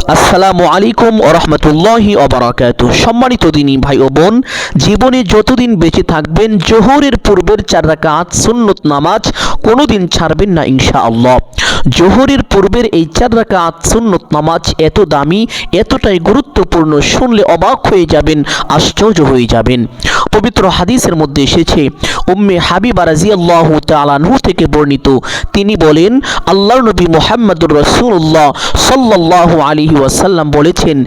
আসসালামু আলাইকুম ওয়া রাহমাতুল্লাহি ওয়া বারাকাতুহু। সম্মানিত দিনী ভাই ও বোন, জীবনে যতদিন বেঁচে থাকবেন জোহরের পূর্বের 4 রাকাত সুন্নত নামাজ কোনোদিন ছাড়বেন না ইনশাআল্লাহ। জোহরের পূর্বের এই 4 রাকাত সুন্নত নামাজ এত দামি, এতটাই গুরুত্বপূর্ণ, শুনলে অবাক হয়ে যাবেন, আশ্চর্য হয়ে যাবেন। পবিত্র হাদিসের মধ্যে এসেছে, উম্মে হাবিবা রাদিয়াল্লাহু তাআলা আনহা থেকে বর্ণিত, তিনি বলেন, আল্লাহর নবী মুহাম্মদুর রাসূলুল্লাহ সাল্লাল্লাহু আলাইহি ওয়াসাল্লাম বলেছেন,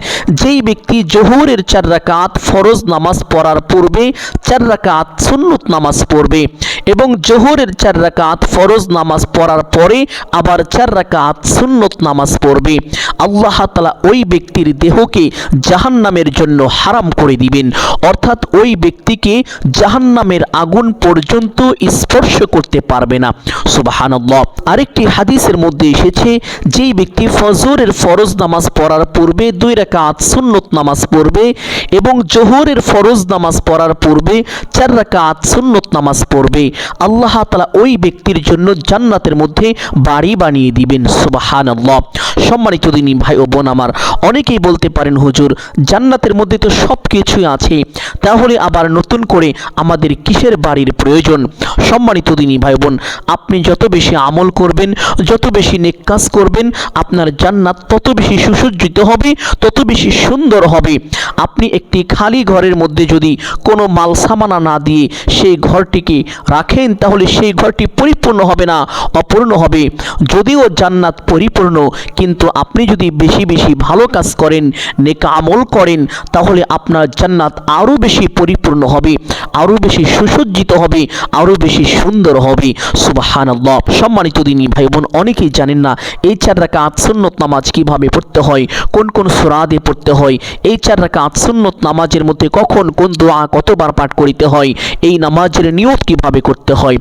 যেই ব্যক্তি জোহরের 4 রাকাত ফরজ নামাজ পড়ার পূর্বে 4 রাকাত সুন্নত নামাজ পড়বে এবং জোহরের 4 রাকাত ফরজ নামাজ পড়ার পরে আবার 4 রাকাত সুন্নত নামাজ পড়বে, আল্লাহ তাআলা ওই ব্যক্তির দেহকে জাহান্নামের জন্য হারাম করে দিবেন, অর্থাৎ ওই ব্যক্তিকে জাহান্নামের আগুন পর্যন্ত স্পর্শ করতে পারবে না। সুবহানাল্লাহ। আরেকটি হাদিসের মধ্যে এসেছে, যেই ব্যক্তি ফজরের ফরজ নামাজ পড়ার পূর্বে 2 রাকাত সুন্নত নামাজ পড়বে এবং জোহরের ফরজ নামাজ পড়ার পূর্বে 4 রাকাত সুন্নত নামাজ পড়বে, আল্লাহ তাআলা ওই ব্যক্তির জন্য জান্নাতের মধ্যে বাড়ি বানিয়ে দিবেন। সুবহানাল্লাহ। সম্মানিত দিনী ভাই ও বোন আমার, অনেকেই বলতে পারেন, হুজুর জান্নাতের মধ্যে তো সব কিছুই আছে, তাহলে আবার নতুন করে আমাদের কিসের বাড়ির প্রয়োজন? সম্মানিত দিনী ভাই বোন, আপনি যত বেশি আমল করবেন, যত বেশি নেক কাজ করবেন, আপনার জান্নাত তত বেশি সুসজ্জিত হবে, তত বেশি সুন্দর হবে। আপনি একটি খালি ঘরের মধ্যে যদি কোনো মাল সামানা না দিয়ে সেই ঘরটিকে রাখেন, তাহলে সেই ঘরটি পরিপূর্ণ হবে না, অপূর্ণ হবে। যদিও জান্নাত পরিপূর্ণ, কিন্তু আপনি যদি বেশি বেশি ভালো কাজ করেন, নেক আমল করেন, তাহলে আপনার জান্নাত আরও বেশি পরিপূর্ণ হবে, আরও বেশি সুসজ্জিত হবে, আরও বেশি সুন্দর হবে। সুবহানাল্লাহ। সম্মানিত দিনী ভাই বোন, অনেকেই জানেন না এই 4 রাকাত সুন্নত নামাজ কিভাবে পড়তে হয়, কোন কোন সূরা দিয়ে পড়তে হয়, এই 4 রাকাত সুন্নত নামাজের মধ্যে কখন কোন দোয়া কতবার পাঠ করিতে হয়, এই নামাজের নিয়ত কিভাবে করতে হয়,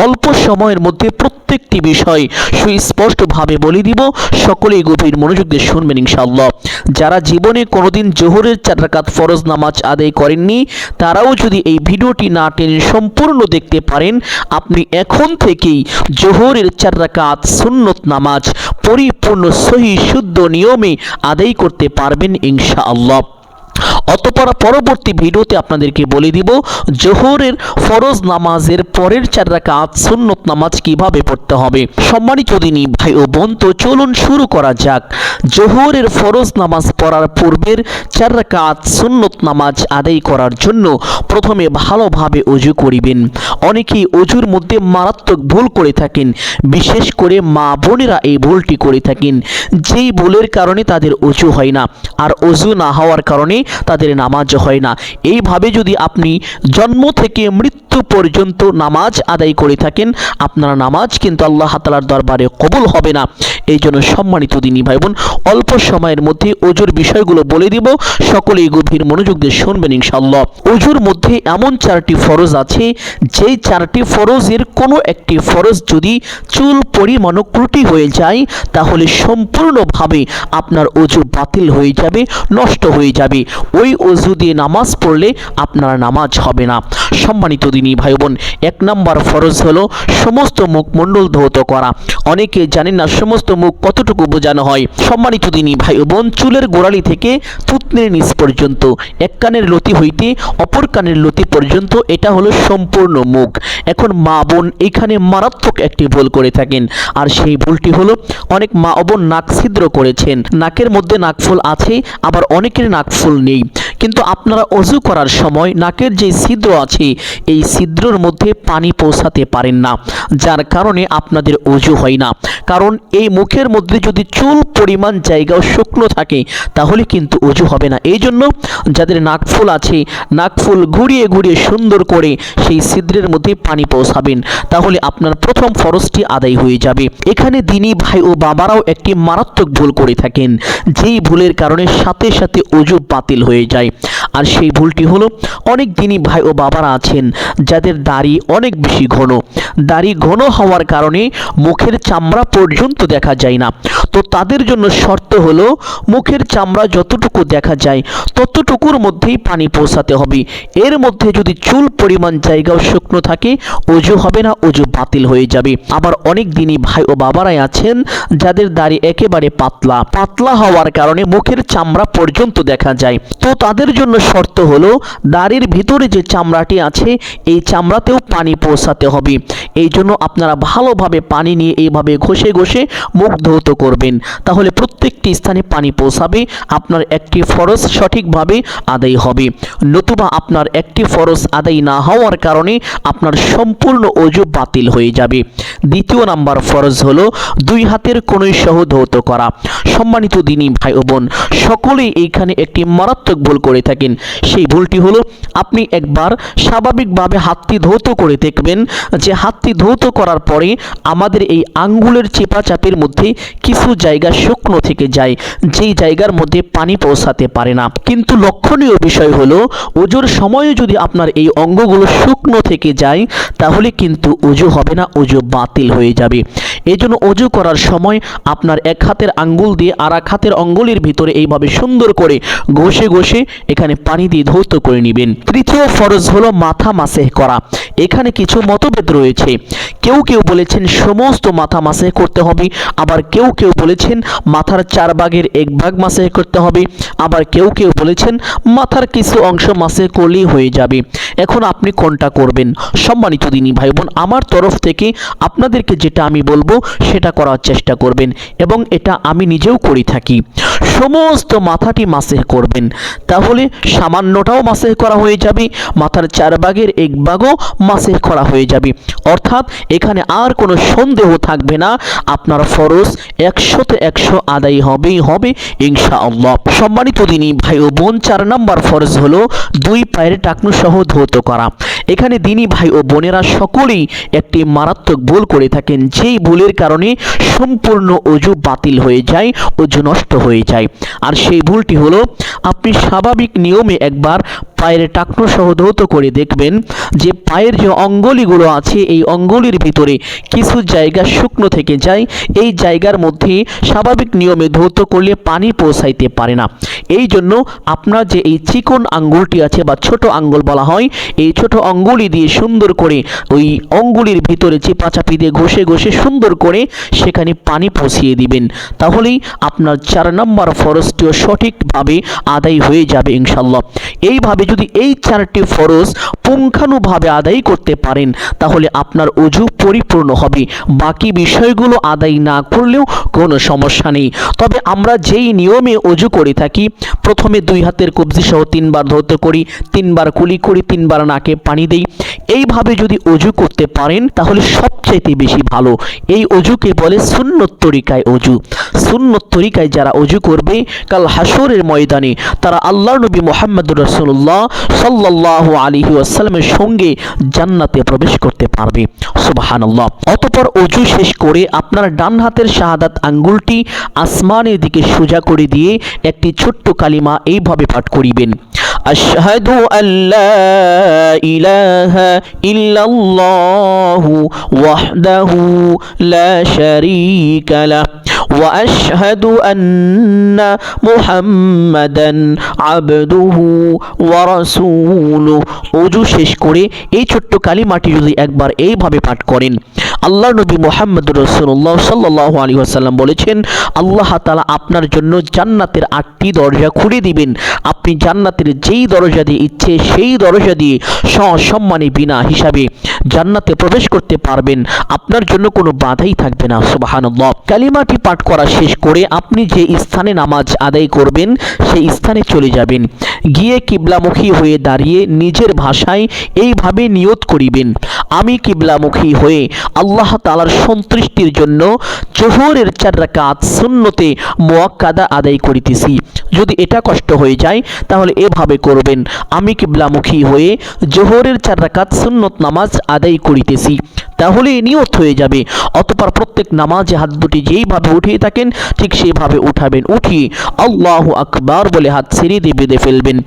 অল্প সময়ের মধ্যে প্রত্যেকটি বিষয় সুস্পষ্টভাবে বলে দিব। সকলেই গভীর মনোযোগ দিয়ে শুনবেন ইনশাআল্লাহ। যারা জীবনে কোনোদিন জোহরের 4 রাকাত ফরজ নামাজ আদায় করেননি, তারাও যদি এই ভিডিওটি না টেনে সম্পূর্ণ দেখতে পারেন, আপনি এখন থেকেই জোহরের 4 রাকাত সুন্নত নামাজ পরিপূর্ণ সহি শুদ্ধ নিয়মে আদায় করতে পারবেন ইনশাআল্লাহ। অতঃপর পরবর্তী ভিডিওতে আপনাদেরকে বলে দিব জোহরের ফরজ নামাজের পরের 4 রাকাত সুন্নত নামাজ কিভাবে পড়তে হবে। সম্মানিত দিনী ভাই ও বোন, তো চলুন শুরু করা যাক। জোহরের ফরজ নামাজ পড়ার পূর্বের 4 রাকাত সুন্নত নামাজ আদায় করার জন্য প্রথমে ভালোভাবে ওযু করিবেন। অনেকেই ওযুর মধ্যে মারাত্মক ভুল করে থাকেন, বিশেষ করে মা বোনেরা এই ভুলটি করে থাকেন, যেই ভুলের কারণে তাদের ওযু হয় না, আর ওযু না হওয়ার কারণে তাদের নামাজ হয় না। এইভাবে যদি আপনি জন্ম থেকে মৃত্যু পর্যন্ত নামাজ আদায় করে থাকেন, আপনার নামাজ কিন্তু আল্লাহ তাআলার দরবারে কবুল হবে না। এই জন্য সম্মানিত দিনী ভাই বোন, অল্প সময়ের মধ্যে ওযুর বিষয়গুলো বলে দিব, সকলেই গভীর মনোযোগ দিয়ে শুনবেন ইনশাআল্লাহ। ওযুর মধ্যে এমন 4টি ফরজ আছে, যেই 4টি ফরজের কোনো একটি ফরজ যদি চুল পরিমাণ ত্রুটি হয়ে যায়, তাহলে সম্পূর্ণভাবে আপনার ওযু বাতিল হয়ে যাবে, নষ্ট হয়ে যাবে। ওই ওযু দিয়ে নামাজ পড়লে আপনার নামাজ হবে না। সম্মানিত দিনী ভাই বোন, 1 নম্বর ফরজ হলো সমস্ত মুখমণ্ডল ধৌত করা। অনেকে জানেন না সমস্ত মুখ কতটুকু বোঝানো হয়। সম্মানিত দিনী ভাই বোন, চুলের গোড়ালি থেকে থুতনির নিচ পর্যন্ত, এক কানের লতি হইতে অপর কানের লতি পর্যন্ত, এটা হলো সম্পূর্ণ মুখ। এখন মা বোন এখানে মারাত্মক একটি ভুল করে থাকেন, আর সেই ভুলটি হলো অনেক মা বোন নাক ছিদ্র করেছেন। নাকের মধ্যে নাকফুল আছে, আবার অনেকের নাকফুল নেই, কিন্তু আপনারা ওযু করার সময় নাকের যে ছিদ্র আছে, এই ছিদ্রের মধ্যে পানি পৌঁছাতে পারেন না, যার কারণে আপনাদের ওযু হয় না। কারণ এই মুখের মধ্যে যদি চুল পরিমাণ জায়গাও শুকনো থাকে, তাহলে কিন্তু ওযু হবে না। এই জন্য যাদের নাকফুল আছে, নাকফুল ঘুরিয়ে ঘুরিয়ে সুন্দর করে সেই ছিদ্রের মধ্যে পানি পৌঁছাবেন, তাহলে আপনার প্রথম ফরজটি আদায় হয়ে যাবে। এখানে দিনী ভাই ও বাবারাও একটি মারাত্মক ভুল করে থাকেন, যেই ভুলের কারণে সাথে সাথে ওযু বাতিল হয়ে যায়। আর সেই ভুলটি হলো, অনেক দিনই ভাই ও বাবারা আছেন যাদের দাড়ি অনেক বেশি ঘন। দাড়ি ঘন হওয়ার কারণে মুখের চামড়া পর্যন্ত দেখা যায় না। তো তাদের জন্য শর্ত হলো, মুখের চামড়া যতটুকু দেখা যায় ততটুকুর মধ্যেই পানি পৌঁছাতে হবে। এর মধ্যে যদি চুল পরিমাণ জায়গাও শুকনো থাকে, ওযু হবে না, ওযু বাতিল হয়ে যাবে। আবার অনেক দিনই ভাই ও বাবারাই আছেন যাদের দাড়ি একেবারে পাতলা পাতলা হওয়ার কারণে মুখের চামড়া পর্যন্ত দেখা যায়। তো তাদের জন্য শর্ত হলো, দাড়ির ভিতরে যে চামড়াটি আছে এই চামড়াতেও পানি পৌঁছাতে হবে। এই জন্য আপনারা ভালোভাবে পানি নিয়ে এইভাবে ঘষে ঘষে মুখ ধৌত করবেন, তাহলে প্রত্যেকটি স্থানে পানি পৌঁছাবে। আপনার একটি ফরজ সঠিকভাবে আদায় হবে। নতুবা আপনার একটি ফরজ আদায় না হওয়ার কারণে আপনার সম্পূর্ণ ওযু বাতিল হয়ে যাবে। দ্বিতীয় নাম্বার ফরজ হলো দুই হাতের কনুই সহ ধৌত করা। সম্মানিত দিনী ভাই ও বোন, সকলেই এইখানে একটি মারাত্মক ভুল করে থাকেন। সেই ভুলটি হলো, আপনি একবার স্বাভাবিকভাবে হাতটি ধৌত করে দেখবেন যে হাতটি ধৌত করার পরে আমাদের এই আঙ্গুলের চেপাচাপের মধ্যে কিছু জায়গা শুকনো থেকে যায়, যেই জায়গার মধ্যে পানি পৌঁছাতে পারে না। কিন্তু লক্ষণীয় বিষয় হলো, ওযুর সময়ে যদি আপনার এই অঙ্গগুলো শুকনো থেকে যায় তাহলে কিন্তু ওযু হবে না, ওযু বাতিল হয়ে যাবে। এই জন্য ওযু করার সময় আপনার এক হাতের আঙ্গুল দিয়ে আর এক হাতের অঙ্গুলির ভিতরে এইভাবে সুন্দর করে ঘষে ঘষে এখানে পানি দিয়ে ধৌত করে নেবেন। তৃতীয় ফরজ হলো মাথা মাসেহ করা। এখানে কিছু মতভেদ রয়েছে। কেউ কেউ বলেছেন সমস্ত মাথা মাসেহ করতে হবে, আবার কেউ কেউ বলেছেন মাথার 4 ভাগের 1 ভাগ মাসেহ করতে হবে, আবার কেউ কেউ বলেছেন মাথার কিছু অংশ মাসেহ করলেই হয়ে যাবে। এখন আপনি কোনটা করবেন? সম্মানিত দিনী ভাই বোন, আমার তরফ থেকে আপনাদেরকে যেটা আমি বলবো সেটা করার চেষ্টা করবেন, এবং এটা আমি নিজেও করে থাকি। সমস্ত মাথাটি মাসেহ করবেন, তাহলে সামান্যটাও মাসেহ করা হয়ে যাবে, মাথার 4 ভাগের 1 ভাগও মাসেহ করা হয়ে যাবে। অর্থাৎ এখানে আর কোনো সন্দেহ থাকবে না, আপনার ফরজ 100তে 100 আদায় হবেই হবে ইনশাআল্লাহ। সম্মানিত দিনী ভাই ও বোন, 4 নম্বর ফরজ হলো 2 পায়ের টাকনু সহ ধৌত করা। এখানে দিনী ভাই ও বোনেরা সকলেই একটি মারাত্মক ভুল করে থাকেন, যেই ভুলের কারণে সম্পূর্ণ ওযু বাতিল হয়ে যায়, ওযু নষ্ট হয়ে যায়। আর সেই ভুলটি হলো, আপনি স্বাভাবিক নিয়মে একবার পায়ের টাকনু সহ ধৌত করে দেখবেন যে পায়ের যে অঙ্গুলিগুলো আছে এই অঙ্গুলির ভিতরে কিছু জায়গা শুকনো থেকে যায়। এই জায়গার মধ্যে স্বাভাবিক নিয়মে ধৌত করলে পানি পৌঁছাইতে পারে না। এই জন্য আপনার যে এই চিকন আঙ্গুলটি আছে বা ছোট আঙ্গুল বলা হয়, এই ছোট আঙ্গুলি দিয়ে সুন্দর করে ওই অঙ্গুলির ভিতরে চেপাচাপি দিয়ে ঘষে ঘষে সুন্দর করে সেখানে পানি পৌঁছিয়ে দিবেন, তাহলেই আপনার 4 নম্বর ফরজটিও সঠিকভাবে আদায় হয়ে যাবে ইনশাআল্লাহ। এইভাবে যদি এই 4টি ফরজ পুঙ্খানুভাবে আদায় করতে পারেন তাহলে আপনার ওযু পরিপূর্ণ হবে। বাকি বিষয়গুলো আদায় না করলেও কোনো সমস্যা নেই। তবে আমরা যেই নিয়মে ওযু করে থাকি, প্রথমে 2 হাতের কবজি সহ 3 বার ধৌত করি, 3 বার কুলি করি, 3 বার নাকে পানি দেই, এইভাবে যদি ওযু করতে পারেন তাহলে সবচেয়ে বেশি ভালো। এই ওযুকে বলে সুন্নত তরিকায় ওযু। সুন্নত তরিকায় যারা ওযু করবে কাল হাসরের ময়দানে তারা আল্লাহর নবী মুহাম্মদুর রাসূলুল্লাহ সাল্লাল্লাহু আলাইহি ওয়াসাল্লামের সঙ্গে জান্নাতে প্রবেশ করতে পারবে। সুবহানাল্লাহ। অতঃপর ওযু শেষ করে আপনার ডান হাতের শাহাদাত আঙ্গুলটি আসমানের দিকে সোজা করে দিয়ে একটি ছোট্ট কালিমা এইভাবে পাঠ করিবেন, আশহাদু আল্লা ইলাহা ইল্লাল্লাহু ওয়াহদাহু লা শারীকা লাহ ওয়া আশহাদু আন্না মুহাম্মাদান আবদুহু ওয়া রাসূলুহু। ওযু শেষ করে এই ছোট্ট কালিমাটি যদি একবার এইভাবে পাঠ করেন, আল্লাহর নবী মুহাম্মদুর রাসূলুল্লাহ সাল্লাল্লাহু আলাইহি ওয়াসাল্লাম বলেছেন, আল্লাহ তাআলা আপনার জন্য জান্নাতের 8টি দরজা খুলে দিবেন। আপনি জান্নাতের যেই দরজা দিয়ে ইচ্ছে সেই দরজা দিয়ে সসম্মানে বিনা হিসাবে জান্নাতে প্রবেশ করতে পারবেন। আপনার জন্য কোনো বাধাই থাকবে না। সুবহানাল্লাহ। কালিমাটি পাঠ করা শেষ করে আপনি যে স্থানে নামাজ আদায় করবেন সেই স্থানে চলে যাবেন। গিয়ে কিবলামুখী হয়ে দাঁড়িয়ে নিজের ভাষায় এইভাবে নিয়ত করিবেন, আমি কিবলামুখী হয়ে আল্লাহ তাআলার সন্তুষ্টির জন্য জোহরের 4 রাকাত সুন্নতে মুআক্কাদা আদায় করিতেছি। যদি এটা কষ্ট হয়ে যায় তাহলে এভাবে করবেন, আমি কিবলামুখী হয়ে জোহরের 4 রাকাত সুন্নত নামাজ আদায় করিতেছি, তাহলে নিয়ত হয়ে যাবে। অতঃপর প্রত্যেক নামাজে হাত দুটি যেইভাবে উঠিয়ে থাকেন ঠিক সেইভাবে উঠাবেন, উঠিয়ে আল্লাহু আকবার বলে হাত ছেড়ে দিয়ে বেঁধে ফেলবেন।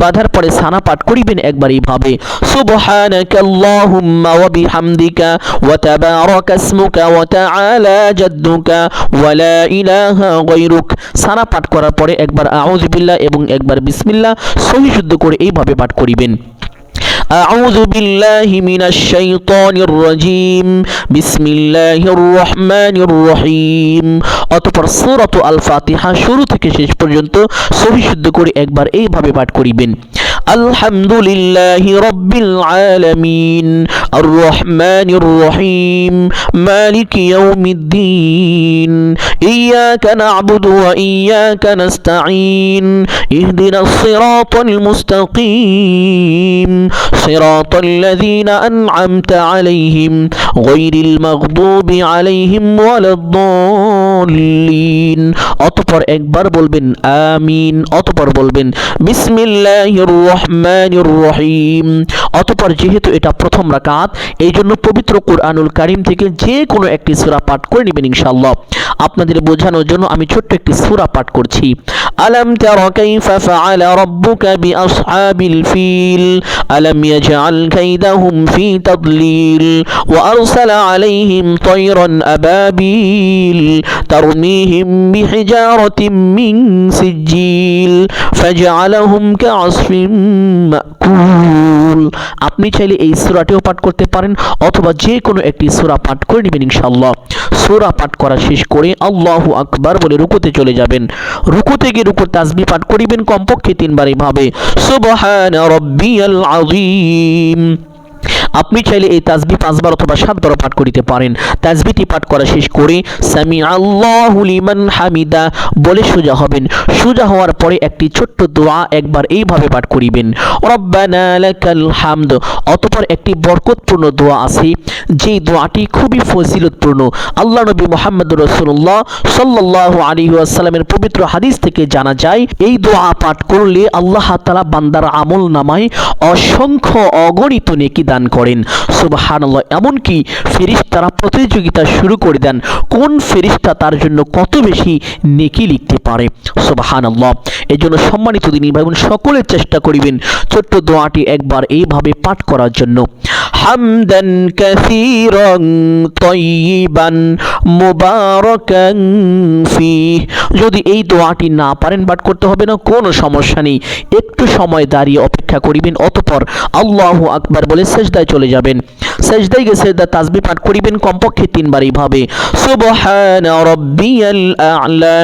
বাঁধার পরে সানা পাঠ করিবেন একবার এইভাবে, সুবহানাকাল্লাহুম্মা ওয়া বিহামদিকা ওয়া তাবারাকা ইসমুকা ওয়া তাআলা জাদ্দুকা ওয়া লা ইলাহা গায়রুক। সানা পাঠ করার পরে একবার আউযু বিল্লাহ এবং একবার বিসমিল্লাহ সহি শুদ্ধ করে এইভাবে পাঠ করিবেন। أعوذ بالله من الشيطان الرجيم بسم الله الرحمن الرحيم। অতঃপর সূরা আল ফাতিহা শুরু থেকে শেষ পর্যন্ত সহি শুদ্ধ করে একবার এইভাবে পাঠ করিবেন, আলহামদুলিল্লাহি রাব্বিল আলামিন আর রহমানির রহিম মালিকি ইয়াউমিদ্দিন ইয়াকা না'বুদু ওয়া ইয়াকা নাস্তাঈন ইহদিনাস সিরাতাল মুস্তাকিম সিরাতাল লাযীনা আন'আমতা আলাইহিম গায়রিল মাগদুবি আলাইহিম ওয়ালাদ-দাল্লিন। অতঃপর একবার বলবেন আমিন, অতঃপর বলবেন বিসমিল্লাহির রহমানির রহিম। অতঃপর যেহেতু এটা প্রথম রাকাত, এই জন্য পবিত্র কুরআনুল কারীম থেকে যে কোনো একটি সূরা পাঠ করে নেবেন ইনশাআল্লাহ। আপনাদের বোঝানোর জন্য আমি ছোট্ট একটি সূরা পাঠ করছি। আলাম তারা কাইফা ফাআলা রাব্বুকা বিআসহাবিল ফিল আলাম ইয়াজআল কাইদাহুম ফি তাদলিল ওয়া আরসালা আলাইহিম তায়রান আবাবিল তারমিহিম বিহিজারাতিন মিন সিজিল ফাজআলাহুম কাআসফিন মাকুল। আপনি চাইলে এই সূরাটিও পাঠ করতে পারেন অথবা যে কোনো একটি সূরা পাঠ করে নেবেন ইনশাআল্লাহ। সূরা পাঠ করা শেষ করে আল্লাহু আকবার বলে রুকুতে চলে যাবেন। রুকুতে গিয়ে রুকুর তাসবিহ পাঠ করিবেন কমপক্ষে 3 বার এভাবে, সুবহানা রাব্বিয়াল আযীম। আপনি চাইলে এই তাসবিহ 5 বার অথবা 7 বার পাঠ করিতে পারেন। তাসবিহটি পাঠ করা শেষ করে সামি আল্লাহু লিমান হামিদা বলে সোজা হবেন। সোজা হওয়ার পরে একটি ছোট্ট দোয়া একবার এইভাবে পাঠ করিবেন, রব্বানা লাকাল হামদ। অতঃপর একটি বরকতপূর্ণ দোয়া আছে, যেই দোয়াটি খুবই ফজিলতপূর্ণ। আল্লাহ নবী মুহাম্মদুর রাসূলুল্লাহ সাল্লাল্লাহু আলাইহি ওয়াসাল্লামের পবিত্র হাদিস থেকে জানা যায়, এই দোয়া পাঠ করলে আল্লাহ তাআলা বান্দার আমল নামায় অসংখ্য অগণিত নেকি দান করেন। সুবহানাল্লাহ। এমনকি ফেরেশতারা প্রতিযোগিতা শুরু করে দেন কোন ফেরেশতা তার জন্য কত বেশি নেকি লিখতে পারে। সুবহানাল্লাহ। এজন্য সম্মানিত দিনী ভাই বোন সকলে চেষ্টা করিবেন ছোট্ট দোয়াটি একবার এইভাবে পাঠ করার জন্য, হামদান কাসীরান তাইয়িবান মুবারাকান ফীহ। যদি এই দোয়াটি না পারেন পাঠ করতে হবে না, কোনো সমস্যা নেই, একটু সময় দাঁড়িয়ে অপেক্ষা করিবেন। অতঃপর আল্লাহু আকবার বলে সিজদায় চলে যাবেন। সিজদায় গিয়ে সিজদা তাসবিহ পাঠ করিবেন কমপক্ষে 3 বার এইভাবে, সুবহানা রাব্বিয়াল আ'লা।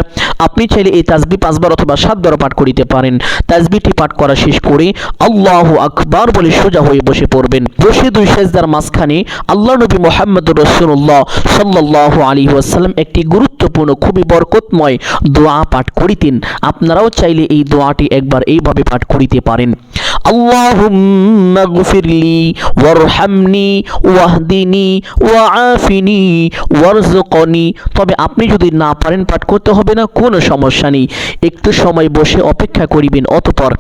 আপনি চাইলে এই তাসবিহ 5 বার অথবা 7 বার পাঠ করিতে পারেন। তাসবিহটি পাঠ করা শেষ করে আল্লাহু আকবার বলে সোজা হয়ে বসে পড়বেন। বসে 2 সিজদার মাঝখানে আল্লাহ নবী মুহাম্মদুর রাসূলুল্লাহ সাল্লাল্লাহু আলাইহি ওয়াসাল্লাম একটি গুরুত্বপূর্ণ খুবই বরকতময় দোয়া পাঠ করিতেন। আপনারাও চাইলে এই দোয়াটি একবার এইভাবে পাঠ করিতে পারেন, আল্লাহুম্মা গফিরলি ওয়ারহামনি ওয়াহদিনি ওয়াআফিনি ওয়ারযুকনি। তবে আপনি যদি না পারেন পাঠ করতে হবে না, কোনো সমস্যা নেই, একটু সময় বসে অপেক্ষা করিবেন। অতঃপর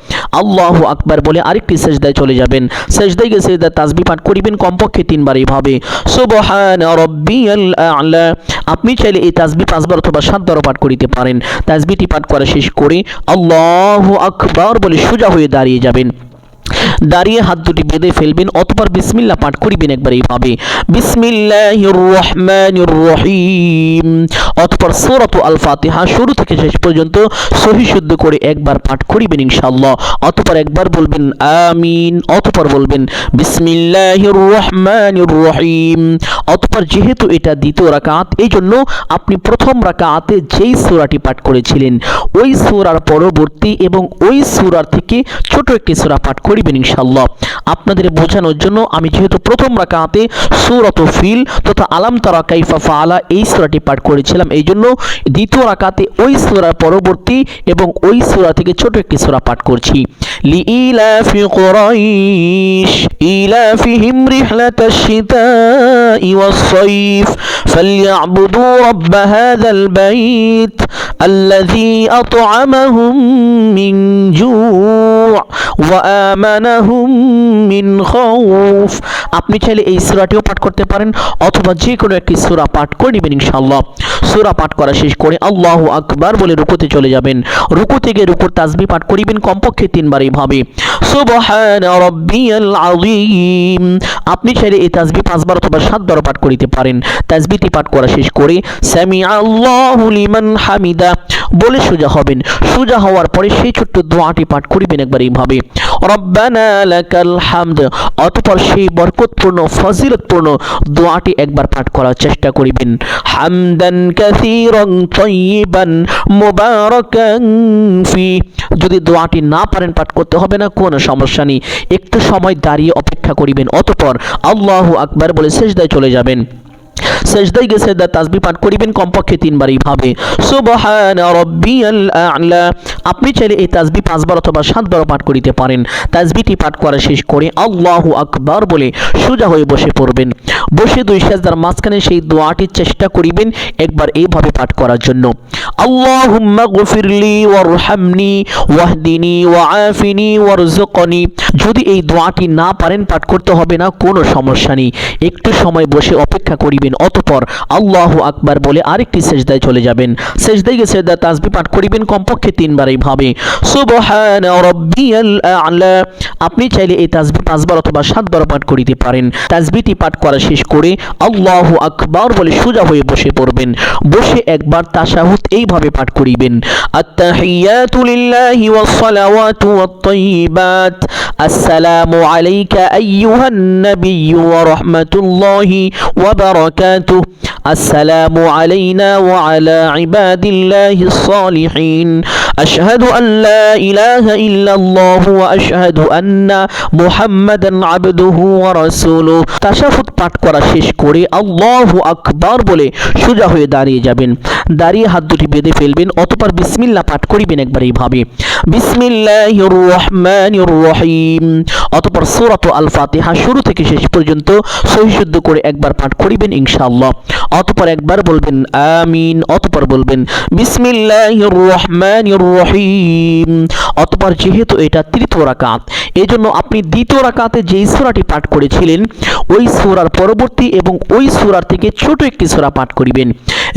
আল্লাহু আকবার বলে আরেকটি সিজদায় চলে যাবেন। সিজদায় গিয়ে সিজদা তাসবিহ পাঠ করিবেন কমপক্ষে 3 বার এইভাবে, সুবহানা রাব্বিয়াল আ'লা। আপনি চাইলে এই তাসবিহ 5 বার অথবা 7 বার পাঠ করিতে পারেন। তাসবিহটি পাঠ করা শেষ করে আল্লাহু আকবার বলে সোজা হয়ে দাঁড়িয়ে যাবেন। দাঁড়িয়ে হাত দুটি বেঁধে ফেলবেন। অতঃপর বিসমিল্লাহ পাঠ করিবেন একবার এইভাবে, বিসমিল্লাহির রহমানির রহিম। অতঃপর সূরা আল ফাতিহা শুরু থেকে শেষ পর্যন্ত সহি শুদ্ধ করে একবার পাঠ করিবেন ইনশাআল্লাহ। অতঃপর একবার বলবেন আমিন, অতঃপর বলবেন বিসমিল্লাহির রহমানির রহিম। অতঃপর যেহেতু এটা দ্বিতীয় রাকাত, এই জন্য আপনি প্রথম রাকাতে যেই সূরাটি পাঠ করেছিলেন ওই সূরার পরবর্তী এবং ওই সূরার থেকে ছোট একটি সূরা পাঠ করিবেন ইনশাআল্লাহ। আপনাদের বোঝানোর জন্য আমি যেহেতু প্রথম রাকাতে সূরাতুল ফিল তথা আলাম তারা কাইফা ফাআলা এই সূরাটি পাঠ করেছিলাম, এই জন্য দ্বিতীয় রাকাতে ওই সূরার পরবর্তী এবং ওই সূরা থেকে ছোট একটি সূরা পাঠ করছি, লিইলাফি কুরাইশ ইলাফিহিম রিহলাতাশ শিতাই ওয়াস সাইফ ফালইয়াবুদু রাব্ব হাযাল বাইত আল্লাযী আত'আমাহুম মিন জু' ওয়া আমানাহুম মিন খাউফ। আপনি চাইলে এই সূরাটিও পাঠ করতে পারেন অথবা যে কোনো একটি সূরা পাঠ করে নেবেন ইনশাআল্লাহ। সূরা পাঠ করা শেষ করে আল্লাহু আকবার বলে রুকুতে চলে যাবেন। রুকু থেকে রুকুর তাসবিহ পাঠ করিবেন কমপক্ষে 3 বার এইভাবে, সুবহান রাব্বিয়াল আযীম। আপনি চাইলে এই তাসবিহ 5 বার অথবা 7 বার পাঠ করিতে পারেন। তাসবিহটি পাঠ করা শেষ করে সামিআ আল্লাহু লিমান হামিদা বলে সোজা হবেন। সোজা হওয়ার পরে সেই ছোট্ট দোয়াটি পাঠ করিবেন একবার এইভাবে, রব্বানা লাকাল হামদ। অতঃপর সেই বরকতপূর্ণ ফজিলতপূর্ণ দোয়াটি একবার পাঠ করার চেষ্টা করিবেন, হামদান কাসীরান তাইয়িবান মুবারাকান ফি। যদি দোয়াটি না পারেন পাঠ করতে হবে না, কোনো সমস্যা নেই, একটু সময় দাঁড়িয়ে অপেক্ষা করিবেন। অতঃপর আল্লাহু আকবার বলে সিজদায় চলে যাবেন। সেজদায় গিয়ে সেজদা তাসবিহ পাঠ করিবেন কমপক্ষে 3 বার এইভাবে, সুবহান রাব্বিয়াল আ'লা। আপনি চাইলে এই তাসবিহ 5 বার অথবা 7 বার পাঠ করিতে পারেন। তাসবিহটি পাঠ করা শেষ করে আল্লাহু আকবার বলে সোজা হয়ে বসে পড়বেন। বসে 2 সেজদার মাঝখানে সেই দোয়াটির চেষ্টা করিবেন একবার এইভাবে পাঠ করার জন্য, আল্লাহুম্মা গফিরলি ওয়ারহামনি ওয়াহদিনি ওয়াআফিনি ওয়ারযুকনি। যদি এই দোয়াটি না পারেন পাঠ করতে হবে না, কোনো সমস্যা নেই, একটু সময় বসে অপেক্ষা করিবেন। অতঃপর আল্লাহু আকবার বলে আরেকটি সেজদায় চলে যাবেন। সেজদায় গিয়ে সেজদা তাসবিহ পাঠ করিবেন কমপক্ষে 3 বার এইভাবে, সুবহান রাব্বিয়াল আ'লা। আপনি চাইলে এই তাসবিহ 5 বার অথবা 7 বার পাঠ করিতে পারেন। তাসবিহটি পাঠ করা শেষ করে আল্লাহু আকবার বলে সোজা হয়ে বসে পড়বেন। বসে একবার তাশাহুদ এইভাবে পাঠ করিবেন, আত-তাহিয়াতু লিল্লাহি ওয়াস-সালাওয়াতু ওয়াত-তাইয়িবাত, আসসালামু আলাইকা আইয়ুহান নাবিয়্যু ওয়া রাহমাতুল্লাহি ওয়া বারাকাতুহু, আসসালামু আলাইনা ওয়া আলা ইবাদিল্লাহিস সালিহিন, আশহাদু আন লা ইলাহা ইল্লাল্লাহু ওয়া আশহাদু আন্না মুহাম্মাদান আবদুহু ওয়া রাসূলুহু। তাশাহুদ পাঠ করা শেষ করে আল্লাহু আকবার বলে সোজা হয়ে দাঁড়িয়ে যাবেন। দাঁড়িয়ে হাত দুটি বেঁধে ফেলবেন। অতঃপর বিসমিল্লাহ পাঠ করিবেন একবার এইভাবে, বিসমিল্লাহির রহমানির রহিম। অতঃপর সূরাত আল ফাতিহা শুরু থেকে শেষ পর্যন্ত সহিহ শুদ্ধ করে একবার পাঠ করিবেন ইনশাআল্লাহ। অতঃপর একবার বলবেন আমিন। অতঃপর বলবেন বিসমিল্লাহির রহমানির রহিম। অতঃপর যেহেতু এটা তৃতীয় রাকাত, এজন্য আপনি দ্বিতীয় রাকাতে যেই সূরাটি পাঠ করেছিলেন ওই সূরার পরবর্তী এবং ওই সূরার থেকে ছোট একটি সূরা পাঠ করিবেন।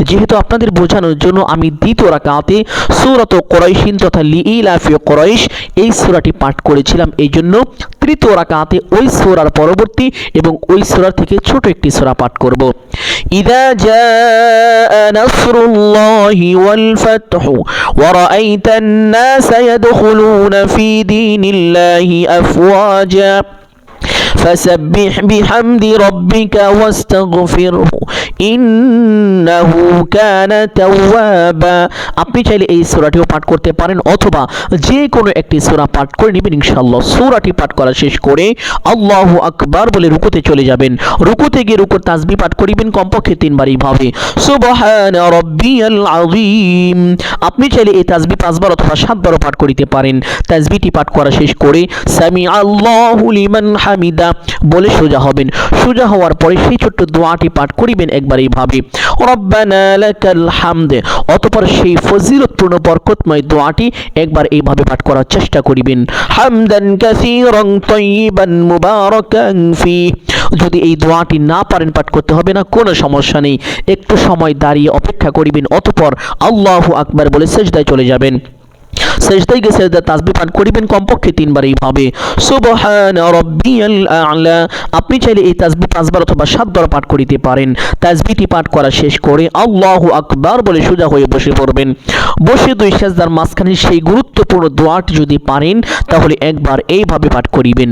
যেহেতু আপনাদের বোঝানোর জন্য আমি দ্বিতীয় রাকাতে সূরাত কুরাইশিন তথা লিইলাফি কুরাইশ এই সূরাটি পাঠ করেছিলাম, এই জন্য তৃতীয় রাকাতে ওই সূরার পরবর্তী এবং ওই সূরার থেকে ছোট একটি সূরা পাঠ করব। ইযা জাআ নাসরুল্লাহি ওয়াল ফাতহু ওয়া রাআইতান নাসা ইয়াদখুলুনা ফি দীনিল্লাহি আফওয়াজা فسبح بحمد ربك واستغفره إنه كان توابا। আপনি চাইলে এই সূরাটিও পাঠ করতে পারেন অথবা যে কোনো একটি সূরা পাঠ করে নেবেন ইনশাআল্লাহ। সূরাটি পাঠ করা শেষ করে আল্লাহু আকবার বলে রুকুতে চলে যাবেন। রুকুতে গিয়ে রুকুর তাসবিহ পাঠ করিবেন কমপক্ষে 3 বার এইভাবে, সুবহান রাব্বিয়াল আযীম। আপনি চাইলে এই তাসবিহ 5 বার অথবা 7 বার পাঠ করিতে পারেন। তাসবিহটি পাঠ করা শেষ করে সামিআ আল্লাহু লিমান হামিদা বলে সোজা হবেন। সোজা হওয়ার পরে সেই ছোট্ট দোয়াটি পাঠ করিবেন একবার এইভাবে, রব্বানা লাকাল হামদ। অতঃপর সেই ফজিলতপূর্ণ বরকতময় দোয়াটি একবার এইভাবে পাঠ করার চেষ্টা করিবেন, হামদান কাসীরান তাইয়িবান মুবারাকান ফি। যদি এই দোয়াটি না পারেন পাঠ করতে হবে না, কোনো সমস্যা নেই, একটু সময় দাঁড়িয়ে অপেক্ষা করিবেন। অতঃপর আল্লাহু আকবার বলে সিজদায় চলে যাবেন। সেজদায় গিয়ে সেজদা তাসবিহ পাঠ করিবেন কমপক্ষে 3 বার এইভাবে, সুবহান রাব্বিয়াল আ'লা। আপনি চাইলে এই তাসবিহ 5 বার অথবা 7 বার পাঠ করিতে পারেন। তাসবিহটি পাঠ করা শেষ করে আল্লাহু আকবার বলে সোজা হয়ে বসে পড়বেন। বসে 2 সেজদার মাঝখানে সেই গুরুত্বপূর্ণ দোয়াটি যদি পারেন তাহলে একবার এইভাবে পাঠ করিবেন,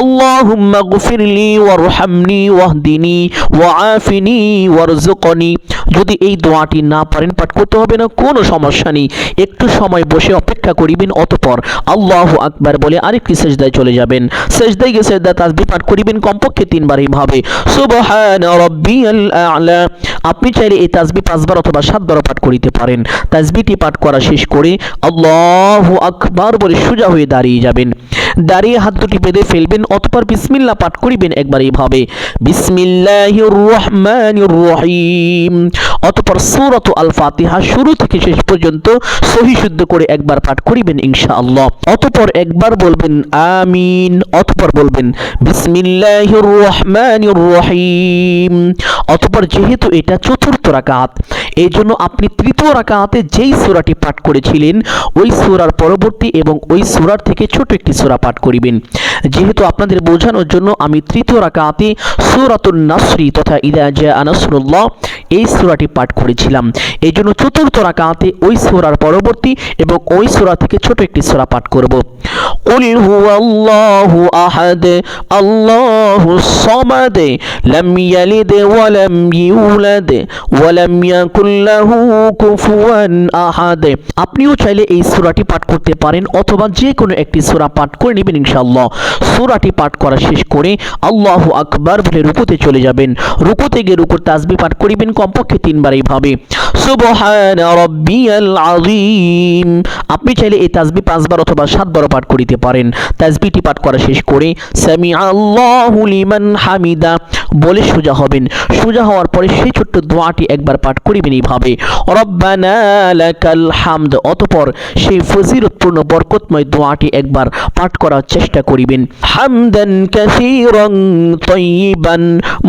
আল্লাহুম্মা গফিরলি ওয়ারহামনি ওয়াহদিনি ওয়াআফিনি ওয়ারযুকনি। যদি এই দোয়াটি না পারেন পাঠ করতে হবে না, কোনো সমস্যা নেই, একটু সময় বসে অপেক্ষা করিবেন। অতঃপর আল্লাহু আকবার বলে আরেকটি সিজদায় চলে যাবেন। সিজদায় গিয়ে সিজদা তাসবিহ পাঠ করিবেন কমপক্ষে 3 বার এইভাবে, সুবহান রাব্বিয়াল আ'লা। আপনি চাইলে এই তাসবিহ 5 বার অথবা 7 বার পাঠ করিতে পারেন। তাসবিহটি পাঠ করা শেষ করে আল্লাহু আকবার বলে সোজা হয়ে দাঁড়িয়ে যাবেন। দাঁড়িয়ে হাত দুটি বেঁধে ফেলবেন, অতঃপর বিসমিল্লাহ পাঠ করিবেন একবার এইভাবে, বিসমিল্লাহির রহমানির রহিম। অতঃপর সূরাত আল ফাতিহা শুরু থেকে শেষ পর্যন্ত সহি শুদ্ধ করে একবার পাঠ করিবেন ইনশাআল্লাহ। অতঃপর একবার বলবেন আমিন, অতঃপর বলবেন বিসমিল্লাহির রহমানির রহিম। অতঃপর যেহেতু এটা চতুর্থ রাকাত, এই জন্য আপনি তৃতীয় রাকাতে যেই সূরাটি পাঠ করেছিলেন ওই সূরার পরবর্তী এবং ওই সূরার থেকে ছোট একটি সূরা পাঠ করিবেন। যেহেতু আপনাদের বোঝানোর জন্য আমি তৃতীয় রাকাতে সূরাতুন নাসরি তথা ইযা জাআ নাসরুল্লাহ এই সূরাটি পাঠ করেছিলাম, এই জন্য চতুর্থ রাকাতে ওই সূরার পরবর্তী এবং ওই সূরা থেকে ছোট একটি সূরা পাঠ করব। কুল হুয়াল্লাহু আহাদ আল্লাহুস সামাদ লাম ইয়ালিদ ওয়া লাম ইউলাদ ওয়া লাম ইয়াকুল লাহু কুফুয়ান আহাদ। আপনিও চাইলে এই সূরাটি পাঠ করতে পারেন অথবা যে কোনো একটি সূরা পাঠ করে নেবেন ইনশাআল্লাহ। সূরাটি পাঠ করা শেষ করে আল্লাহু আকবার বলে রুকুতে চলে যাবেন। রুকুতে গিয়ে রুকুর তাসবিহ পাঠ করিবেন কমপক্ষে 3 বার এইভাবে, সুবহানা রাব্বিয়াল আযীম। আপনি চাইলে এই তাসবিহ 5 বার অথবা 7 বার পাঠ করিতে পারেন। তাসবিহটি পাঠ করা শেষ করে সামিআ আল্লাহু লিমান হামিদা বলে সোজা হবেন। সোজা হওয়ার পরে সেই ছোট্ট দোয়াটি একবার পাঠ করিবেন এইভাবে, রব্বানা লাকাল হামদ। অতঃপর সেই ফজিলতপূর্ণ বরকতময় দোয়াটি একবার পাঠ করার চেষ্টা করিবেন, হামদান কাসীরান তাইয়িবান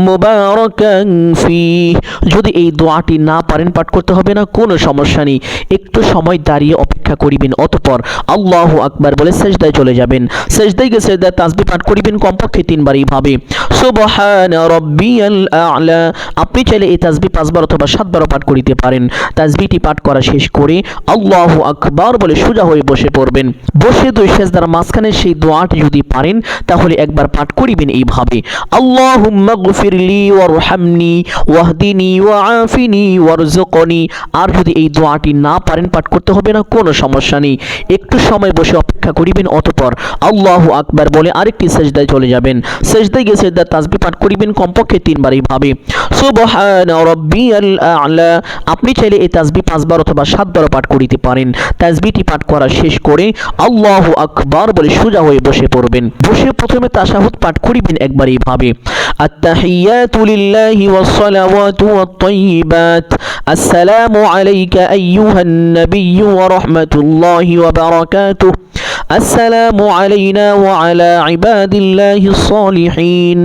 মুবারাকান ফীহ। যদি এই দোয়াটি না পারেন পাঠ করতে হবে না, কোনো সমস্যা নেই, একটু সময় দাঁড়িয়ে অপেক্ষা করিবেন। অতঃপর আল্লাহু আকবার বলে সিজদায় চলে যাবেন। সিজদায় গিয়ে সিজদার তাসবিহ পাঠ করিবেন কমপক্ষে 3 বার এইভাবে, সুবহানা রাব্বিয়াল আ'লা। আপনি চাইলে এই তাসবিহ 5 বার অথবা 7 বার পাঠ করিতে পারেন। তাসবিহটি পাঠ করা শেষ করে আল্লাহু আকবার বলে সোজা হয়ে বসে পড়বেন। বসে 2 সিজদার মাঝখানে সেই দোয়াটি যদি পারেন তাহলে একবার পাঠ করিবেন এইভাবে, আল্লাহুম্মা গফিরলি ওয়ারহামনি ওয়াহদিনি ওয়াআফিনি ওয়ারযুকনি। আর যদি এই দোয়াটি না পারেন পাঠ করতে হবে না, কোনো সমস্যা নেই, একটু সময় বসে অপেক্ষা করিবেন। অতঃপর আল্লাহু আকবার বলে আরেকটি সিজদায় চলে যাবেন। সিজদায় গিয়ে সিজদার তাসবিহ পাঠ করিবেন কমপক্ষে 3 বার এইভাবে, সুবহানা রাব্বিয়াল আ'লা। আপনি চাইলে এই তাসবিহ 5 বার অথবা 7 বার পাঠ করিতে পারেন। তাসবিহটি পাঠ করা শেষ করে আল্লাহু আকবার বলে সোজা হয়ে বসে পড়বেন। বসে প্রথমে তাশাহুদ পাঠ করিবেন একবার এইভাবে, আত-তাহিয়াতু লিল্লাহি ওয়াস-সালাওয়াতু ওয়াত-তাইয়্যিবাত আসসালামু আলাইকা আইয়ুহান নাবিয়্যু ওয়া রাহমাতুল্লাহি ওয়া বারাকাতুহু السلام علينا وعلى عباد الله الصالحين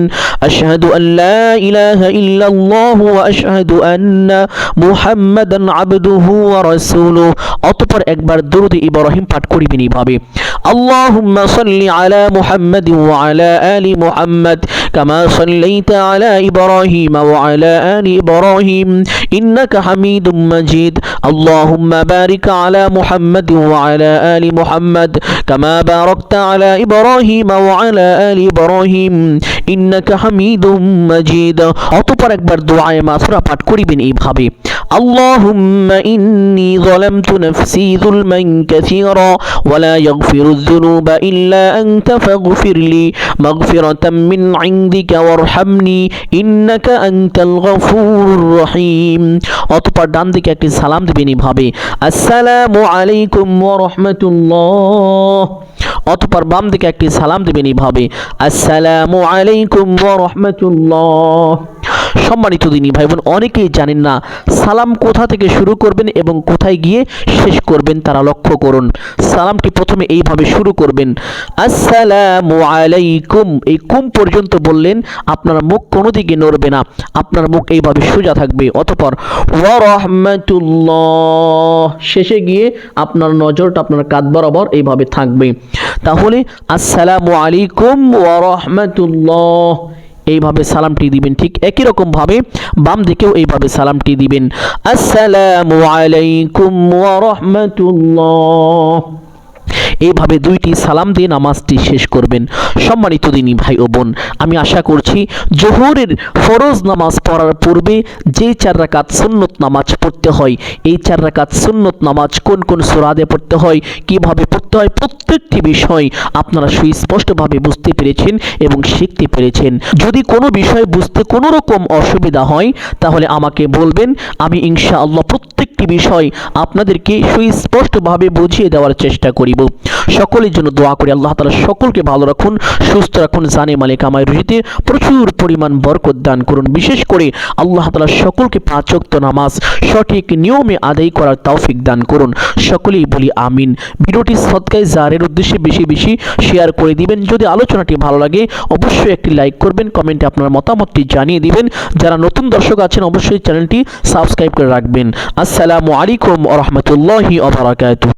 أشهد أن لا إله إلا الله وأشهد أن محمدا عبده ورسوله। অতঃপর একবার দরুদ ইব্রাহিম পাঠ করিবেন এইভাবে, اللهم صل على محمد وعلى آل محمد كما صليت على إبراهيم وعلى آل إبراهيم إنك حميد مجيد اللهم بارك على محمد وعلى آل محمد كما باركت على إبراهيم وعلى آل إبراهيم إنك حميد مجيد। অতঃপর একবার দোয়ায়ে মাসুরা পাঠ করিবেন এইভাবে, اللهم إني ظلمت نفسي ظلما كثيرا ولا يغفر الذنوب إلا أنت فاغفر لي مغفرة من عندك وارحمني إنك أنت الغفور الرحيم। অতঃপর ডান দিকে একটি সালাম দিবেন এইভাবে, আসসালামু আলাইকুম ওয়া রাহমাতুল্লাহ। অতঃপর বাম দিকে একটি সালাম দিবেন এইভাবে, আসসালামু আলাইকুম ওয়া রাহমাতুল্লাহ। সম্মানিত দিনী ভাই বোন, অনেকেই জানেন না সালাম কোথা থেকে শুরু করবেন এবং কোথায় গিয়ে শেষ করবেন, তারা লক্ষ্য করুন। সালামটি প্রথমে এইভাবে শুরু করবেন, আসসালামু আলাইকুম। এই কুম পর্যন্ত বললেন, আপনার মুখ কোনো দিকে নড়বে না, আপনার মুখ এইভাবে সোজা থাকবে। অতঃপর ওয়া রাহমাতুল্লাহ, শেষে গিয়ে আপনার নজরটা আপনার কাঁধ বরাবর এইভাবে থাকবে। তাহলে আসসালামু আলাইকুম ওয়া রাহমাতুল্লাহ এইভাবে সালামটি দিবেন। ঠিক একই রকম ভাবে বাম দিকেও এইভাবে সালামটি দিবেন, আসসালামু আলাইকুম ওয়া রাহমাতুল্লাহ। এইভাবে 2টি সালাম দিয়ে নামাজটি শেষ করবেন। সম্মানিত দিনী ভাই ও বোন, আমি আশা করছি জোহরের ফরজ নামাজ পড়ার পূর্বে যে 4 রাকাত সুন্নত নামাজ পড়তে হয়, এই 4 রাকাত সুন্নত নামাজ কোন কোন সূরা দিয়ে পড়তে হয়, কিভাবে পড়তে হয়, প্রত্যেকটি বিষয় আপনারা সুস্পষ্টভাবে বুঝতে পেরেছেন এবং শিখতে পেরেছেন। যদি কোনো বিষয় বুঝতে কোনো রকম অসুবিধা হয় তাহলে আমাকে বলবেন, আমি ইনশাআল্লাহ প্রত্যেকটি বিষয় আপনাদেরকে সুস্পষ্টভাবে বুঝিয়ে দেওয়ার চেষ্টা করিব। সকলের জন্য দোয়া করি আল্লাহ তাআলা সকলকে ভালো রাখুন, সুস্থ রাখুন, জানে মালে কামাই রুজিতে প্রচুর পরিমাণ বরকত দান করুন। বিশেষ করে আল্লাহ তাআলা সকলকে 5 ওয়াক্ত নামাজ সঠিক নিয়মে আদায় করার তৌফিক দান করুন। সকলেই বলি আমিন। ভিডিওটি সদকায়ে জারিয়ার উদ্দেশ্যে বেশি বেশি শেয়ার করে দিবেন। যদি আলোচনাটি ভালো লাগে অবশ্যই একটি লাইক করবেন, কমেন্টে আপনার মতামতটি জানিয়ে দিবেন। যারা নতুন দর্শক আছেন অবশ্যই চ্যানেলটি সাবস্ক্রাইব করে রাখবেন। আসসালামু আলাইকুম ওয়া রাহমাতুল্লাহি ওয়া বারাকাতুহু।